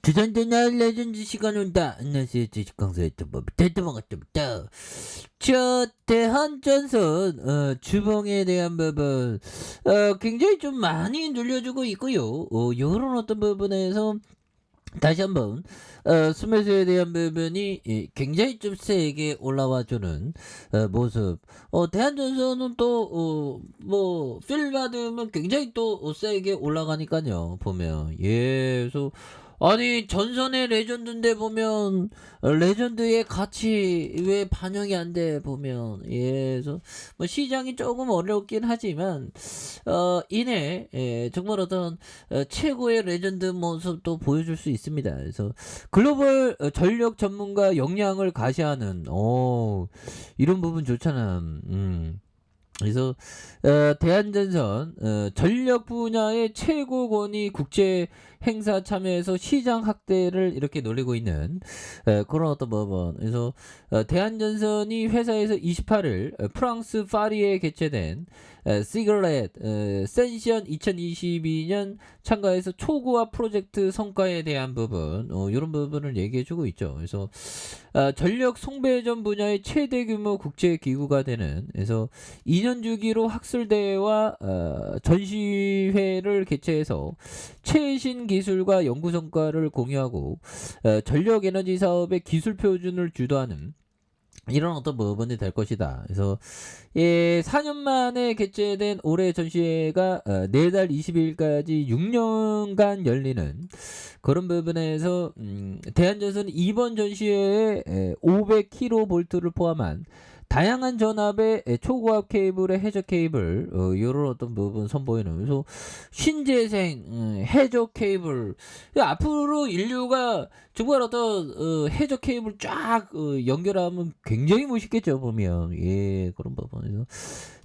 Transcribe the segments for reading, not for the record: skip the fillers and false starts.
주전자날 레전드 시간 온다. 안녕하세요. 주식강사 유튜버 대도망갔답니다. 저 대한전선 주봉에 대한 부분 굉장히 좀 많이 눌려주고 있고요. 요런 어떤 부분에서 다시 한번 스매스에 대한 부분이 굉장히 좀 세게 올라와주는 모습. 대한전선은 또 뭐 필 받으면 굉장히 또 세게 올라가니까요. 보면 그래서 아니 전선의 레전드인데 보면 레전드의 가치 왜 반영이 안 돼 보면 그래서 뭐 시장이 조금 어렵긴 하지만 이내 정말 어떤 최고의 레전드 모습도 보여줄 수 있습니다. 그래서 글로벌 전력 전문가 역량을 가시하는 이런 부분 좋잖아. 그래서 대한전선 전력 분야의 최고 권위 국제 행사 참여해서 시장 확대를 이렇게 노리고 있는 그런 어떤 부분. 그래서 대한전선이 회사에서 28일 프랑스 파리에 개최된 시글렛 센시언 2022년 참가해서 초고화 프로젝트 성과에 대한 부분 이런 부분을 얘기해주고 있죠. 그래서 전력 송배전 분야의 최대 규모 국제 기구가 되는 그래서 2년 주기로 학술대회와 전시회를 개최해서 최신 기술과 연구 성과를 공유하고 전력 에너지 사업의 기술 표준을 주도하는 이런 어떤 부분이 될 것이다. 그래서 4년 만에 개최된 올해 전시회가 내달 20일까지 6년간 열리는 그런 부분에서 대한전선 이번 전시회에 500kV를 포함한 다양한 전압의 초고압 케이블의 해적 케이블 이런 어떤 부분 선보이는 그래서 신재생 해적 케이블 앞으로 인류가 정말 어떤 해적 케이블 쫙 연결하면 굉장히 멋있겠죠 보면 그런 부분에서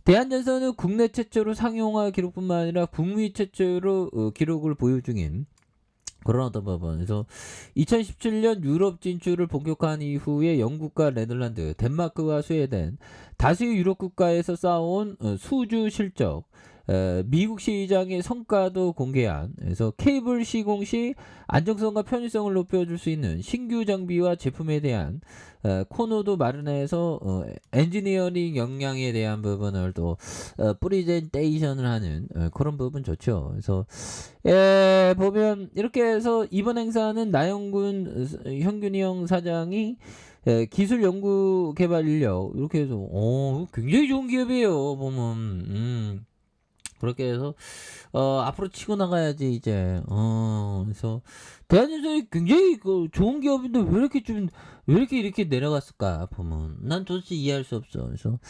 대한전선은 국내 최초로 상용화 기록뿐만 아니라 북미 최초로 기록을 보유 중인 그런 어떤 부분에서 2017년 유럽 진출을 본격화한 이후에 영국과 네덜란드, 덴마크와 스웨덴 다수의 유럽 국가에서 쌓아온 수주 실적 미국 시장의 성과도 공개한 그래서 케이블 시공 시 안정성과 편의성을 높여줄 수 있는 신규 장비와 제품에 대한 코너도 마련해서 엔지니어링 역량에 대한 부분을 또 프리젠테이션을 하는 그런 부분 좋죠. 그래서 보면 이렇게 해서 이번 행사는 나영군 현균이 형 사장이 기술 연구 개발 인력 이렇게 해서 굉장히 좋은 기업이에요 보면 그렇게 해서 앞으로 치고 나가야지 이제 그래서 대한민국이 굉장히 좋은 기업인데 왜 이렇게 내려갔을까 보면 난 도대체 이해할 수 없어. 그래서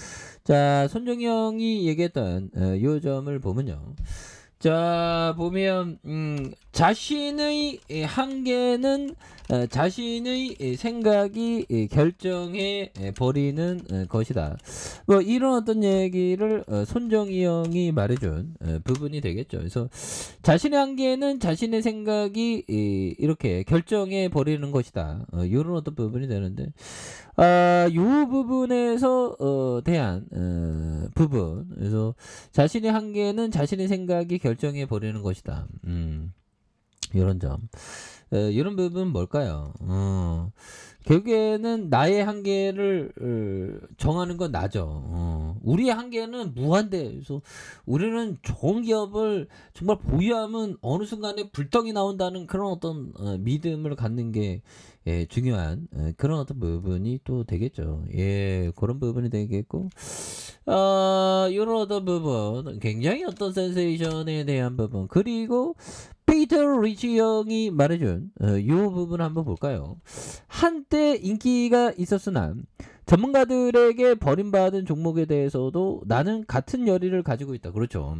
자 손정희 형이 얘기했던 요 점을 보면요. 자 보면 자신의 한계는 자신의 생각이 결정해 버리는 것이다. 뭐 이런 어떤 얘기를 손정희 형이 말해준 부분이 되겠죠. 그래서 자신의 한계는 자신의 생각이 이렇게 결정해 버리는 것이다. 이런 어떤 부분이 되는데 요 부분에서 대한 부분 그래서 자신의 한계는 자신의 생각이 결정해 버리는 것이다. 이런 점 이런 부분 뭘까요? 결국에는 나의 한계를 정하는 건 나죠. 우리의 한계는 무한대. 그래서 우리는 좋은 기업을 정말 보유하면 어느 순간에 불떡이 나온다는 그런 어떤 믿음을 갖는 게 중요한 그런 어떤 부분이 또 되겠죠. 그런 부분이 되겠고 이런 어떤 부분 굉장히 어떤 센세이션에 대한 부분 그리고 피터 리치 형이 말해준 이 부분 한번 볼까요? 한때 인기가 있었으나 전문가들에게 버림받은 종목에 대해서도 나는 같은 열의를 가지고 있다. 그렇죠.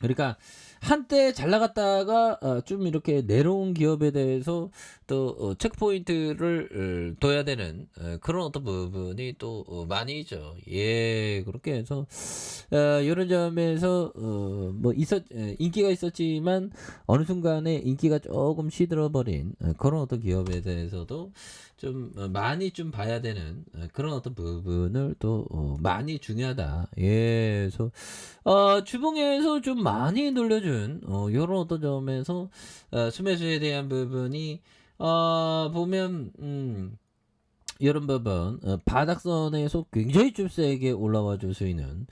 그러니까 한때 잘 나갔다가 좀 이렇게 내려온 기업에 대해서 또 체크포인트를 둬야 되는 그런 어떤 부분이 또 많이 있죠. 그렇게 해서 이런 점에서 뭐 인기가 있었지만 어느 순간에 인기가 조금 시들어버린 그런 어떤 기업에 대해서도 좀 많이 좀 봐야 되는 그런 어떤 부분을 또 많이 중요하다. 그래서 주봉에서 좀 많이 눌려줘요. 표준 요런 어떤 점에서 수매수에 대한 부분이 보면 이런 부분 바닥선에서 굉장히 좀 세게 올라와 줄 수 있는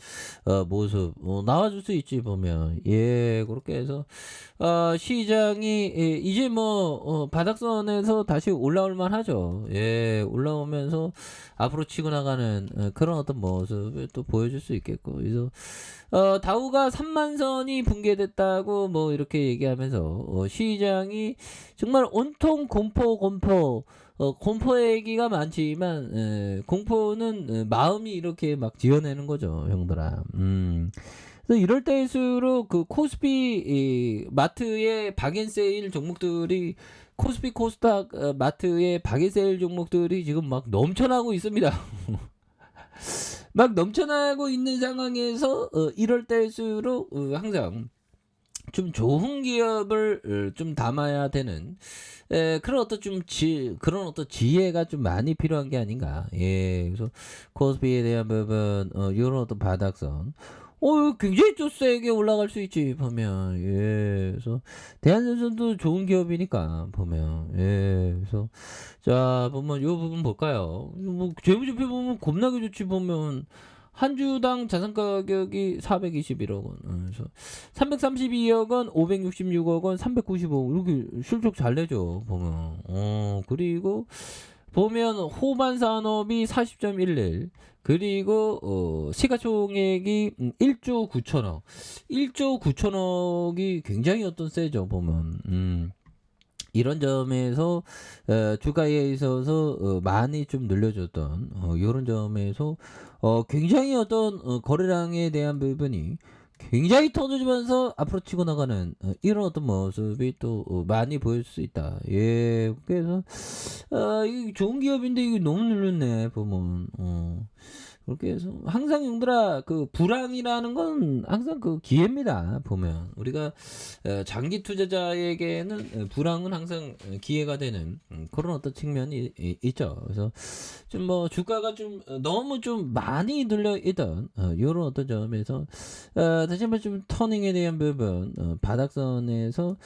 모습 나와줄 수 있지 보면. 예, 그렇게 해서 시장이 이제 뭐 바닥선에서 다시 올라올 만하죠. 예, 올라오면서 앞으로 치고 나가는 그런 어떤 모습을 또 보여줄 수 있겠고. 그래서 다우가 3만선이 붕괴됐다고 뭐 이렇게 얘기하면서 시장이 정말 온통 공포 얘기가 많지만 공포는 마음이 이렇게 막 지어내는 거죠, 형들아. 그래서 이럴 때일수록 그 코스피 마트의 박앤세일 종목들이 코스피 코스닥 마트의 박앤세일 종목들이 지금 막 넘쳐나고 있습니다. 막 넘쳐나고 있는 상황에서 이럴 때일수록 항상 좀 좋은 기업을 좀 담아야 되는 그런 어떤 그런 어떤 지혜가 좀 많이 필요한 게 아닌가. 예, 그래서 코스피에 대한 부분 이런 어떤 바닥선 굉장히 좀 세게 올라갈 수 있지 보면. 예, 그래서 대한전선도 좋은 기업이니까 보면. 예, 그래서 자 보면 요 부분 볼까요? 뭐 재무제표 보면 겁나게 좋지 보면. 한 주당 자산 가격이 421억 원. 그래서 332억 원, 566억 원, 395억 원 이렇게 실적 잘 내죠 보면. 그리고 보면 호반 산업이 40.11 그리고 시가총액이 1조 9천억 1조 9천억이 굉장히 어떤 세죠 보면. 이런 점에서 주가에 있어서 많이 좀 늘려줬던 요런 점에서 굉장히 어떤 거래량에 대한 부분이 굉장히 터져주면서 앞으로 치고 나가는 이런 어떤 모습이 또 많이 보일 수 있다. 예, 그래서 이게 좋은 기업인데 이게 너무 늘렸네 보면. 그렇게 해서 항상 용들아 그 불황이라는 건 항상 그 기회입니다 보면. 우리가 장기 투자자에게는 불황은 항상 기회가 되는 그런 어떤 측면이 있죠. 그래서 좀 뭐 주가가 좀 너무 좀 많이 눌려 있던 요런 어떤 점에서 다시 한번 좀 터닝에 대한 부분 바닥선에서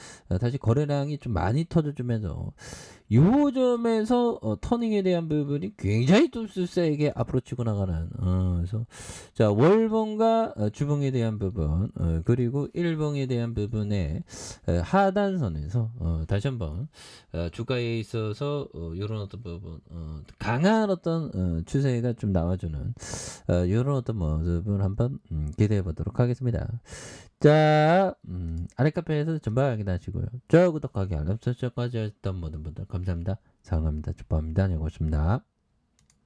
다시 거래량이 좀 많이 터져주면서 요 점에서 터닝에 대한 부분이 굉장히 또 세게 앞으로 치고 나가는 그래서 자 월봉과 주봉에 대한 부분 그리고 일봉에 대한 부분의 하단선에서 다시 한번 주가에 있어서 요런 어떤 부분 강한 어떤 추세가 좀 나와주는 요런 어떤 모습을 한번 기대해 보도록 하겠습니다. 자, 아래 카페에서 전방 확인하시고요. 좋아요, 구독하기, 알람 설정까지 하셨던 모든 분들 감사합니다. 사랑합니다. 축복합니다. 안녕히 계십니다.